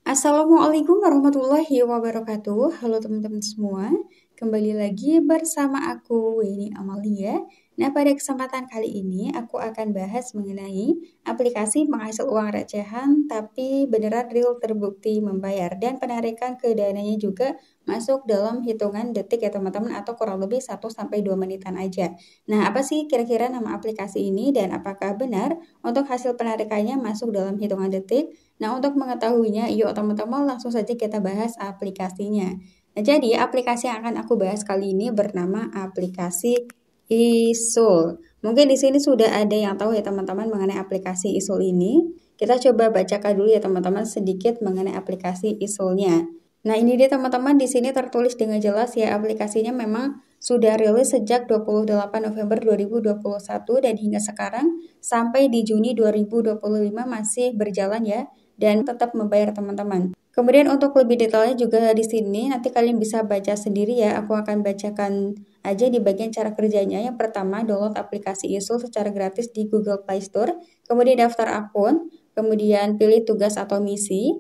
Assalamualaikum warahmatullahi wabarakatuh. Halo teman-teman semua, kembali lagi bersama aku Weni Amalia. Nah, pada kesempatan kali ini aku akan bahas mengenai aplikasi penghasil uang recehan tapi beneran real terbukti membayar dan penarikan ke dananya juga masuk dalam hitungan detik ya teman-teman, atau kurang lebih 1-2 menitan aja. Nah, apa sih kira-kira nama aplikasi ini dan apakah benar untuk hasil penarikannya masuk dalam hitungan detik? Nah, untuk mengetahuinya, yuk teman-teman langsung saja kita bahas aplikasinya. Nah, jadi aplikasi yang akan aku bahas kali ini bernama aplikasi Isul. Mungkin di sini sudah ada yang tahu ya teman-teman mengenai aplikasi Isul ini. Kita coba bacakan dulu ya teman-teman sedikit mengenai aplikasi Isulnya. Nah, ini dia teman-teman, di sini tertulis dengan jelas ya, aplikasinya memang sudah rilis sejak 28 November 2021 dan hingga sekarang sampai di Juni 2025 masih berjalan ya dan tetap membayar teman-teman. Kemudian untuk lebih detailnya juga di sini nanti kalian bisa baca sendiri ya. Aku akan bacakan aja di bagian cara kerjanya. Yang pertama, download aplikasi Isul secara gratis di Google Play Store. Kemudian daftar akun, kemudian pilih tugas atau misi.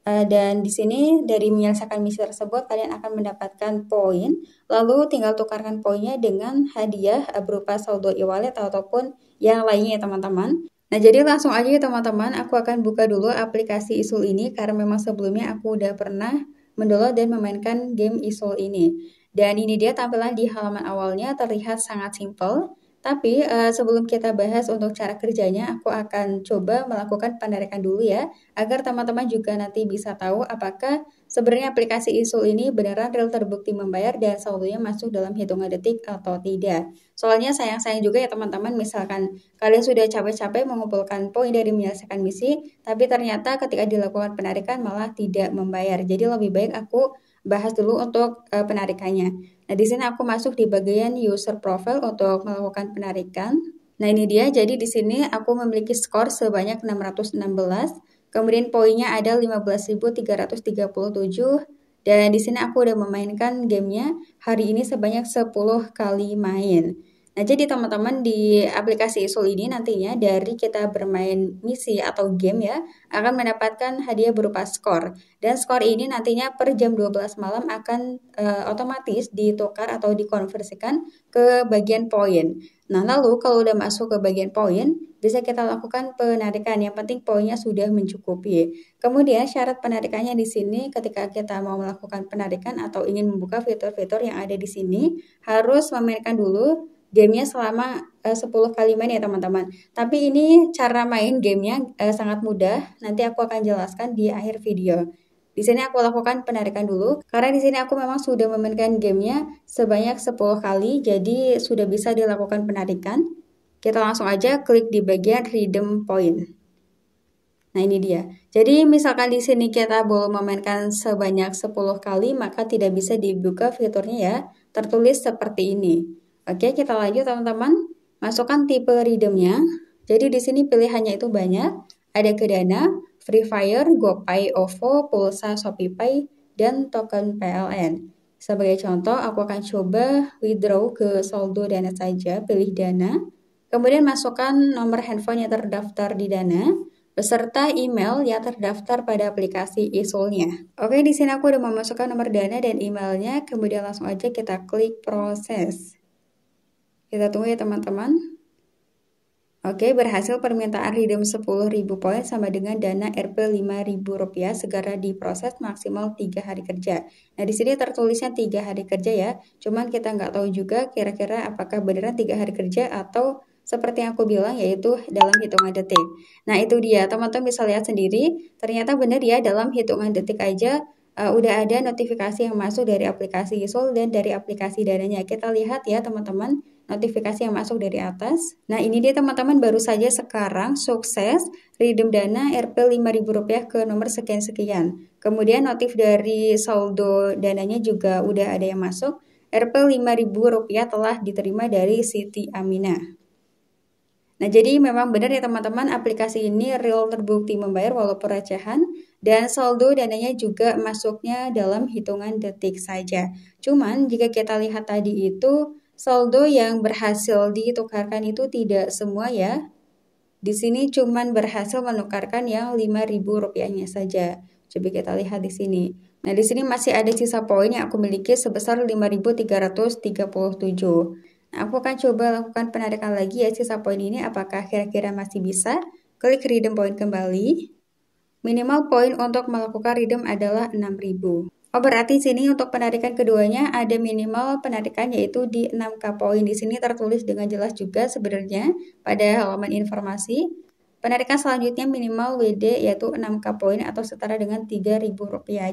Dan di sini dari menyelesaikan misi tersebut kalian akan mendapatkan poin. Lalu tinggal tukarkan poinnya dengan hadiah berupa saldo e-wallet ataupun yang lainnya ya teman-teman. Nah, jadi langsung aja ya teman-teman, aku akan buka dulu aplikasi Isul ini karena memang sebelumnya aku udah pernah mendownload dan memainkan game Isul ini. Dan ini dia tampilan di halaman awalnya, terlihat sangat simpel. Tapi sebelum kita bahas untuk cara kerjanya, aku akan coba melakukan penarikan dulu ya, agar teman-teman juga nanti bisa tahu apakah sebenarnya aplikasi Isul ini beneran real terbukti membayar dan saldonya masuk dalam hitungan detik atau tidak. Soalnya sayang-sayang juga ya teman-teman, misalkan kalian sudah capek-capek mengumpulkan poin dari menyelesaikan misi, tapi ternyata ketika dilakukan penarikan malah tidak membayar. Jadi lebih baik aku bahas dulu untuk penarikannya. Nah, di sini aku masuk di bagian user profile untuk melakukan penarikan. Nah, ini dia. Jadi di sini aku memiliki skor sebanyak 616. Kemudian poinnya ada 15.337. Dan di sini aku udah memainkan gamenya hari ini sebanyak 10 kali main. Nah, jadi teman-teman di aplikasi Isul ini nantinya dari kita bermain misi atau game ya, akan mendapatkan hadiah berupa skor. Dan skor ini nantinya per jam 12 malam akan otomatis ditukar atau dikonversikan ke bagian poin. Nah, lalu kalau udah masuk ke bagian poin, bisa kita lakukan penarikan. Yang penting poinnya sudah mencukupi. Kemudian syarat penarikannya di sini ketika kita mau melakukan penarikan atau ingin membuka fitur-fitur yang ada di sini, harus memainkan dulu gamenya selama 10 kali main ya teman-teman. Tapi ini cara main gamenya sangat mudah. Nanti aku akan jelaskan di akhir video. Di sini aku lakukan penarikan dulu, karena di sini aku memang sudah memainkan gamenya sebanyak 10 kali, jadi sudah bisa dilakukan penarikan. Kita langsung aja klik di bagian redeem point. Nah, ini dia. Jadi misalkan di sini kita belum memainkan sebanyak 10 kali, maka tidak bisa dibuka fiturnya ya. Tertulis seperti ini. Oke, kita lanjut teman-teman. Masukkan tipe redeemnya. Jadi di sini pilihannya itu banyak. Ada Kedana, Free Fire, GoPay, OVO, Pulsa, ShopeePay, dan token PLN. Sebagai contoh, aku akan coba withdraw ke saldo Dana saja, pilih Dana. Kemudian masukkan nomor handphone yang terdaftar di Dana, beserta email yang terdaftar pada aplikasi Isulnya. Oke, di sini aku udah memasukkan nomor Dana dan emailnya, kemudian langsung aja kita klik proses. Kita tunggu ya teman-teman. Oke, berhasil permintaan redeem 10.000 poin sama dengan dana Rp 5.000 segera diproses maksimal 3 hari kerja. Nah, di sini tertulisnya 3 hari kerja ya. Cuman kita nggak tahu juga kira-kira apakah beneran 3 hari kerja atau seperti yang aku bilang yaitu dalam hitungan detik. Nah, itu dia. Teman-teman bisa lihat sendiri, ternyata benar ya dalam hitungan detik aja udah ada notifikasi yang masuk dari aplikasi Isul dan dari aplikasi Dananya. Kita lihat ya teman-teman, notifikasi yang masuk dari atas. Nah, ini dia teman-teman, baru saja sekarang sukses redeem dana Rp 5.000 ke nomor sekian-sekian. Kemudian notif dari saldo dananya juga udah ada yang masuk. Rp 5.000 telah diterima dari Siti Aminah. Nah, jadi memang benar ya teman-teman, aplikasi ini real terbukti membayar walaupun recehan, dan saldo dananya juga masuknya dalam hitungan detik saja. Cuman jika kita lihat tadi itu, saldo yang berhasil ditukarkan itu tidak semua ya. Di sini cuman berhasil menukarkan yang Rp 5.000-nya saja. Coba kita lihat di sini. Nah, di sini masih ada sisa poin yang aku miliki sebesar 5.337. Nah, aku akan coba lakukan penarikan lagi ya sisa poin ini, apakah kira-kira masih bisa. Klik redeem point kembali. Minimal poin untuk melakukan redeem adalah 6.000. Oh, berarti sini untuk penarikan keduanya ada minimal penarikan yaitu di 6K poin. Di sini tertulis dengan jelas juga sebenarnya pada halaman informasi. Penarikan selanjutnya minimal WD yaitu 6K poin atau setara dengan Rp3.000.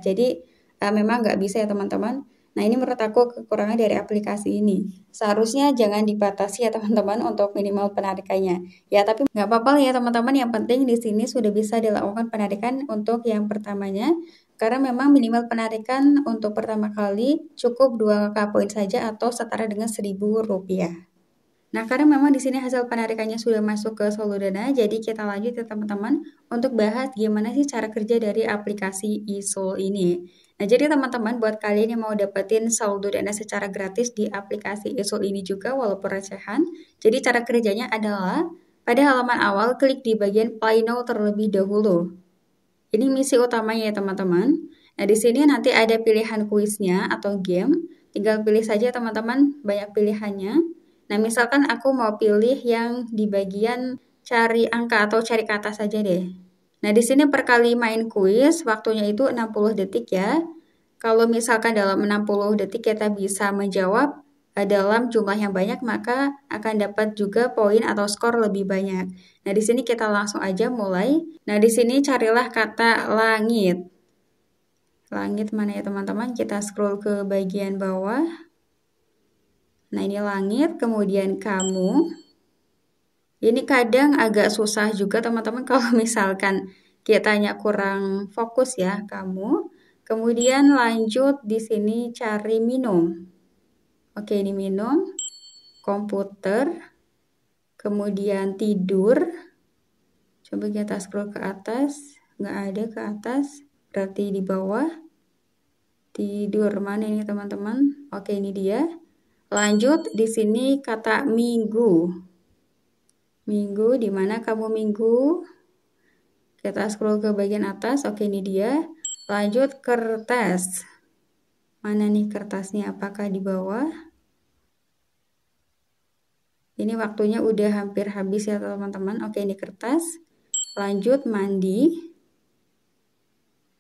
Jadi memang nggak bisa ya teman-teman. Nah, ini menurut aku kekurangan dari aplikasi ini. Seharusnya jangan dibatasi ya teman-teman untuk minimal penarikannya. Ya, tapi nggak apa-apa ya teman-teman. Yang penting di sini sudah bisa dilakukan penarikan untuk yang pertamanya. Karena memang minimal penarikan untuk pertama kali cukup 2K poin saja atau setara dengan Rp1.000. Nah, karena memang di sini hasil penarikannya sudah masuk ke saldo dana, jadi kita lanjut ya teman-teman untuk bahas gimana sih cara kerja dari aplikasi eSoul ini. Nah, jadi teman-teman buat kalian yang mau dapetin saldo dana secara gratis di aplikasi eSoul ini juga walaupun recehan, jadi cara kerjanya adalah pada halaman awal klik di bagian Play Now terlebih dahulu. Ini misi utamanya ya teman-teman. Nah, di sini nanti ada pilihan kuisnya atau game. Tinggal pilih saja teman-teman, banyak pilihannya. Nah, misalkan aku mau pilih yang di bagian cari angka atau cari kata saja deh. Nah, di sini per kali main kuis, waktunya itu 60 detik ya. Kalau misalkan dalam 60 detik kita bisa menjawab dalam jumlah yang banyak, maka akan dapat juga poin atau skor lebih banyak. Nah, di sini kita langsung aja mulai. Nah, di sini carilah kata langit. Langit mana ya teman-teman? Kita scroll ke bagian bawah. Nah, ini langit, kemudian kamu. Ini kadang agak susah juga teman-teman kalau misalkan kitanya kurang fokus ya, kamu. Kemudian lanjut di sini cari minum. Oke, ini minum, komputer, kemudian tidur. Coba kita scroll ke atas, nggak ada ke atas, berarti di bawah. Tidur mana ini teman-teman? Oke, ini dia. Lanjut di sini kata minggu. Minggu, di mana kamu minggu? Kita scroll ke bagian atas. Oke, ini dia. Lanjut kertas. Mana nih kertasnya? Apakah di bawah? Ini waktunya udah hampir habis ya teman-teman. Oke, ini kertas. Lanjut mandi.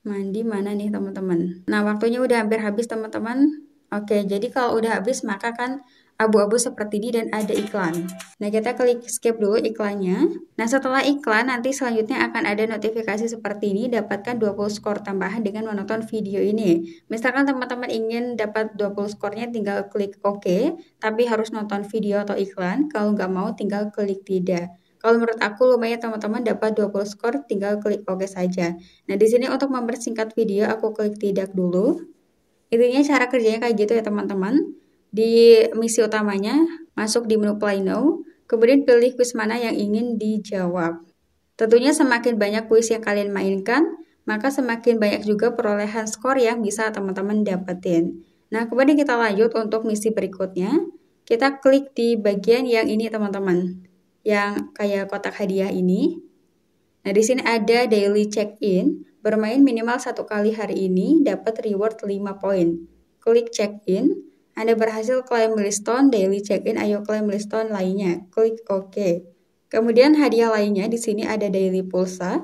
Mandi mana nih teman-teman? Nah, waktunya udah hampir habis teman-teman. Oke, jadi kalau udah habis maka kan abu-abu seperti ini dan ada iklan. Nah, kita klik skip dulu iklannya. Nah, setelah iklan nanti selanjutnya akan ada notifikasi seperti ini, dapatkan 20 skor tambahan dengan menonton video ini. Misalkan teman-teman ingin dapat 20 skornya tinggal klik OK, tapi harus nonton video atau iklan. Kalau nggak mau tinggal klik tidak. Kalau menurut aku lumayan teman-teman dapat 20 skor, tinggal klik OK saja. Nah, di sini untuk mempersingkat video aku klik tidak dulu. Intinya cara kerjanya kayak gitu ya teman-teman. Di misi utamanya, masuk di menu Play Now, kemudian pilih kuis mana yang ingin dijawab. Tentunya semakin banyak kuis yang kalian mainkan, maka semakin banyak juga perolehan skor yang bisa teman-teman dapetin. Nah, kemudian kita lanjut untuk misi berikutnya. Kita klik di bagian yang ini teman-teman, yang kayak kotak hadiah ini. Nah, di sini ada daily check-in. Bermain minimal 1 kali hari ini, dapat reward 5 poin. Klik check-in, Anda berhasil klaim milestone daily check-in, ayo klaim milestone lainnya. Klik OK. Kemudian hadiah lainnya di sini ada daily pulsa,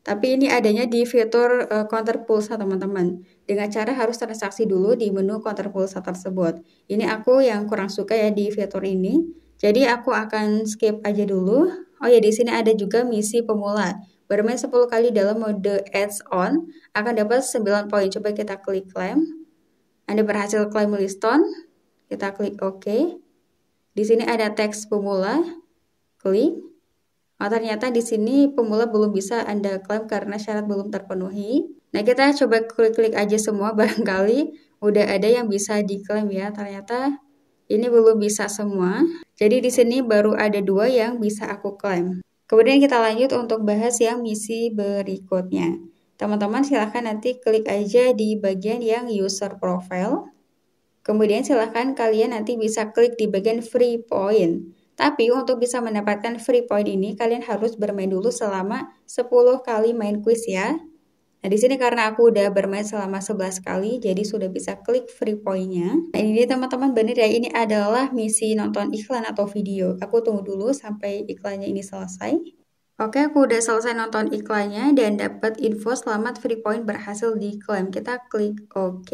tapi ini adanya di fitur counter pulsa teman-teman. Dengan cara harus transaksi dulu di menu counter pulsa tersebut. Ini aku yang kurang suka ya di fitur ini. Jadi aku akan skip aja dulu. Oh ya, di sini ada juga misi pemula. Bermain 10 kali dalam mode add-on akan dapat 9 poin. Coba kita klik claim. Anda berhasil claim milestone. Kita klik OK. Di sini ada teks pemula. Klik. Oh, ternyata di sini pemula belum bisa Anda klaim karena syarat belum terpenuhi. Nah, kita coba klik-klik aja semua, barangkali udah ada yang bisa diklaim ya. Ternyata ini belum bisa semua. Jadi di sini baru ada 2 yang bisa aku klaim. Kemudian kita lanjut untuk bahas yang misi berikutnya. Teman-teman silahkan nanti klik aja di bagian yang user profile. Kemudian silahkan kalian nanti bisa klik di bagian free point. Tapi untuk bisa mendapatkan free point ini kalian harus bermain dulu selama 10 kali main quiz ya. Nah, di sini karena aku udah bermain selama 11 kali, jadi sudah bisa klik free point-nya. Nah, ini dia teman-teman, bener ya, ini adalah misi nonton iklan atau video. Aku tunggu dulu sampai iklannya ini selesai. Oke, aku udah selesai nonton iklannya dan dapat info selamat free point berhasil diklaim. Kita klik OK.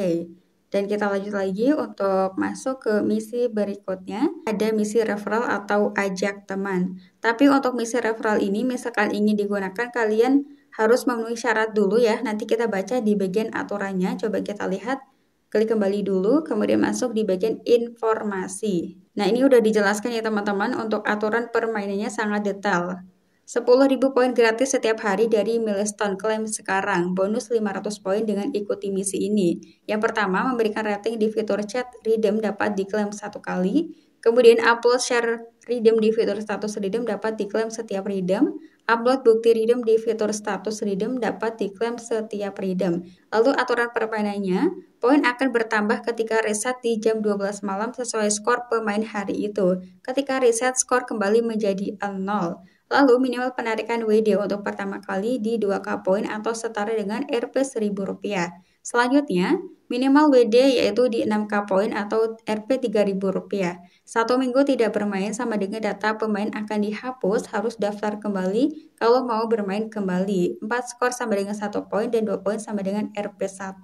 Dan kita lanjut lagi untuk masuk ke misi berikutnya. Ada misi referral atau ajak teman. Tapi untuk misi referral ini, misalkan ingin digunakan, kalian harus memenuhi syarat dulu ya. Nanti kita baca di bagian aturannya. Coba kita lihat. Klik kembali dulu, kemudian masuk di bagian informasi. Nah, ini udah dijelaskan ya teman-teman, untuk aturan permainannya sangat detail. 10.000 poin gratis setiap hari dari Milestone. Klaim sekarang. Bonus 500 poin dengan ikuti misi ini. Yang pertama, memberikan rating di fitur chat redeem dapat diklaim 1 kali. Kemudian upload share redeem di fitur status redeem dapat diklaim setiap redeem. Upload bukti redeem di fitur status redeem dapat diklaim setiap redeem. Lalu aturan permainannya, poin akan bertambah ketika reset di jam 12 malam sesuai skor pemain hari itu. Ketika reset, skor kembali menjadi 0. Lalu minimal penarikan WD untuk pertama kali di 2K poin atau setara dengan Rp Rp1.000. Selanjutnya, minimal WD yaitu di 6K poin atau Rp Rp3.000. 1 minggu tidak bermain sama dengan data pemain akan dihapus, harus daftar kembali kalau mau bermain kembali. 4 skor sama dengan 1 poin dan 2 poin sama dengan Rp1.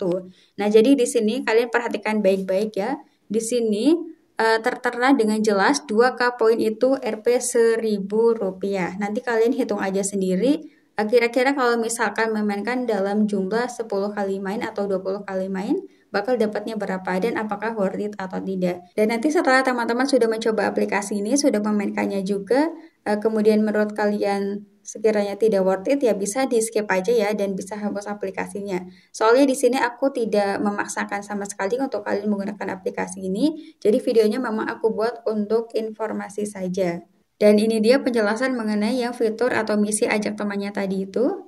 Nah, jadi di sini kalian perhatikan baik-baik ya. Di sini tertera dengan jelas 2K poin itu Rp Rp1.000. Nanti kalian hitung aja sendiri. Kira-kira kalau misalkan memainkan dalam jumlah 10 kali main atau 20 kali main, bakal dapatnya berapa dan apakah worth it atau tidak. Dan nanti setelah teman-teman sudah mencoba aplikasi ini, sudah memainkannya juga, kemudian menurut kalian sekiranya tidak worth it, ya bisa di skip aja ya dan bisa hapus aplikasinya. Soalnya di sini aku tidak memaksakan sama sekali untuk kalian menggunakan aplikasi ini, jadi videonya memang aku buat untuk informasi saja. Dan ini dia penjelasan mengenai yang fitur atau misi ajak temannya tadi itu.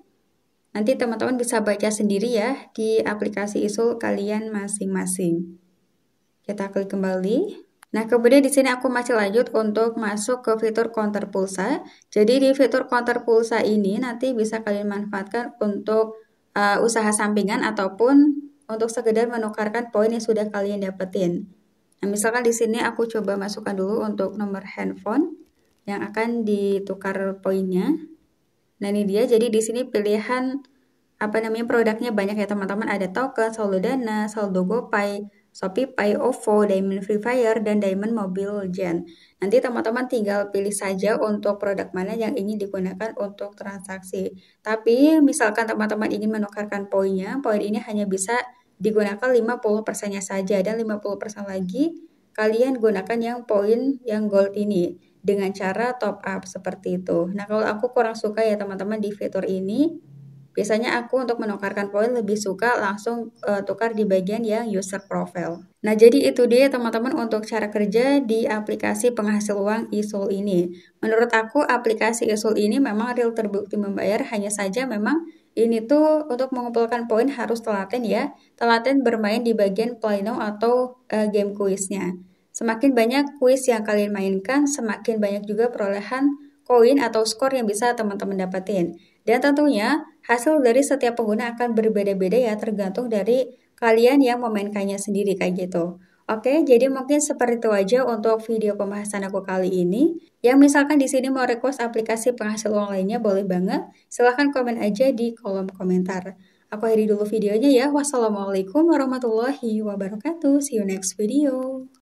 Nanti teman-teman bisa baca sendiri ya di aplikasi Isul kalian masing-masing. Kita klik kembali. Nah, kemudian di sini aku masih lanjut untuk masuk ke fitur counter pulsa. Jadi di fitur counter pulsa ini nanti bisa kalian manfaatkan untuk usaha sampingan ataupun untuk sekedar menukarkan poin yang sudah kalian dapetin. Nah, misalkan di sini aku coba masukkan dulu untuk nomor handphone yang akan ditukar poinnya. Nah, ini dia. Jadi di sini pilihan produknya banyak ya teman-teman. Ada token, saldo Dana, saldo GoPay, ShopeePay, OVO, Diamond Free Fire, dan Diamond Mobile Legends. Nanti teman-teman tinggal pilih saja untuk produk mana yang ingin digunakan untuk transaksi. Tapi misalkan teman-teman ingin menukarkan poinnya, poin ini hanya bisa digunakan 50%-nya saja dan 50% lagi kalian gunakan yang poin yang gold ini dengan cara top up seperti itu. Nah, kalau aku kurang suka ya teman-teman di fitur ini. Biasanya aku untuk menukarkan poin lebih suka langsung tukar di bagian yang user profile. Nah, jadi itu dia teman-teman untuk cara kerja di aplikasi penghasil uang Isul ini. Menurut aku aplikasi Isul ini memang real terbukti membayar, hanya saja memang ini tuh untuk mengumpulkan poin harus telaten ya. Telaten bermain di bagian play-now atau game kuisnya. Semakin banyak kuis yang kalian mainkan, semakin banyak juga perolehan koin atau skor yang bisa teman-teman dapetin. Dan tentunya hasil dari setiap pengguna akan berbeda-beda ya, tergantung dari kalian yang memainkannya sendiri kayak gitu. Oke, jadi mungkin seperti itu aja untuk video pembahasan aku kali ini. Yang misalkan di sini mau request aplikasi penghasil uang lainnya boleh banget. Silahkan komen aja di kolom komentar. Aku akhiri dulu videonya ya. Wassalamualaikum warahmatullahi wabarakatuh. See you next video.